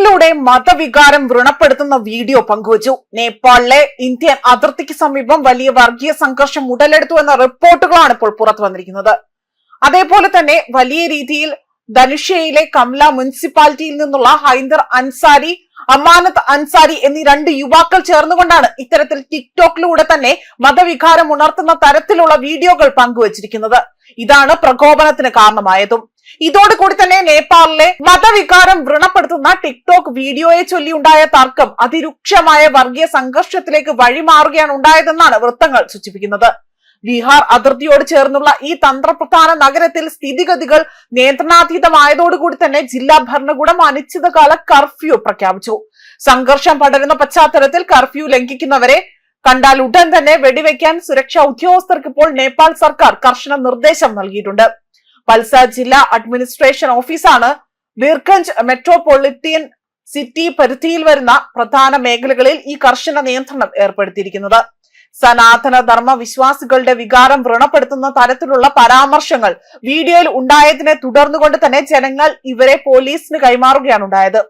ടിക്ടോക്കിലൂടെ മതവികാരം വ്രണപ്പെടുത്തുന്ന video പങ്കുവച്ചു. നേപ്പാളിലെ Indian അതിർത്തിക്ക് സമീപം വലിയ വർഗീയ സംഘർഷം ഉടലെടുത്തു എന്ന റിപ്പോർട്ടുകളാണ് ഇപ്പോൾ പുറത്തു വന്നിരിക്കുന്നത്. അതേപോലെ തന്നെ വലിയ രീതിയിൽ ധനുഷ്യയിലെ കംല മുനിസിപ്പാലിറ്റിയിൽ നിന്നുള്ള ഹൈന്ദർ അൻസാരി, അമാനത്ത് അൻസാരി എന്നീ രണ്ട് യുവാക്കൾ ചേർന്നുകൊണ്ടാണ് ഇത്തരത്തിൽ ടിക്ടോക്കിലൂടെ തന്നെ മതവികാരം ഉണർത്തുന്ന തരത്തിലുള്ള വീഡിയോകൾ പങ്കുവച്ചിരിക്കുന്നത്. ഇതാണ് പ്രകോപനത്തിന് കാരണമായതും. ഇതോടുകൂടി തന്നെ നേപ്പാളിലെ മതവികാരം വ്രണപ്പെടുത്തുന്ന ടിക്ടോക്ക് വീഡിയോയെ ചൊല്ലിയുണ്ടായ തർക്കം അതിരൂക്ഷമായ വർഗീയ സംഘർഷത്തിലേക്ക് വഴിമാറുകയാണ് ഉണ്ടായതെന്നാണ് വൃത്തങ്ങൾ സൂചിപ്പിക്കുന്നത്. ബീഹാർ അതിർത്തിയോട് ചേർന്നുള്ള ഈ തന്ത്രപ്രധാന നഗരത്തിൽ സ്ഥിതിഗതികൾ നിയന്ത്രണാതീതമായതോടുകൂടി തന്നെ ജില്ലാ ഭരണകൂടം അനിശ്ചിതകാല കർഫ്യൂ പ്രഖ്യാപിച്ചു. സംഘർഷം പടരുന്ന പശ്ചാത്തലത്തിൽ കർഫ്യൂ ലംഘിക്കുന്നവരെ കണ്ടാൽ ഉടൻ തന്നെ വെടിവെക്കാൻ സുരക്ഷാ ഉദ്യോഗസ്ഥർക്ക് ഇപ്പോൾ നേപ്പാൾ സർക്കാർ കർശന നിർദ്ദേശം നൽകിയിട്ടുണ്ട്. വൽസാഡ് ജില്ലാ അഡ്മിനിസ്ട്രേഷൻ ഓഫീസാണ് ബീർഗഞ്ച് മെട്രോപൊളിറ്റൻ സിറ്റി പരിധിയിൽ വരുന്ന പ്രധാന മേഖലകളിൽ ഈ കർശന നിയന്ത്രണം ഏർപ്പെടുത്തിയിരിക്കുന്നത്. സനാതന ധർമ്മ വിശ്വാസികളുടെ വികാരം വ്രണപ്പെടുത്തുന്ന തരത്തിലുള്ള പരാമർശങ്ങൾ വീഡിയോയിൽ ഉണ്ടായതിനെ തുടർന്നുകൊണ്ട് തന്നെ ജനങ്ങൾ ഇവരെ പോലീസിന് കൈമാറുകയാണ് ഉണ്ടായത്.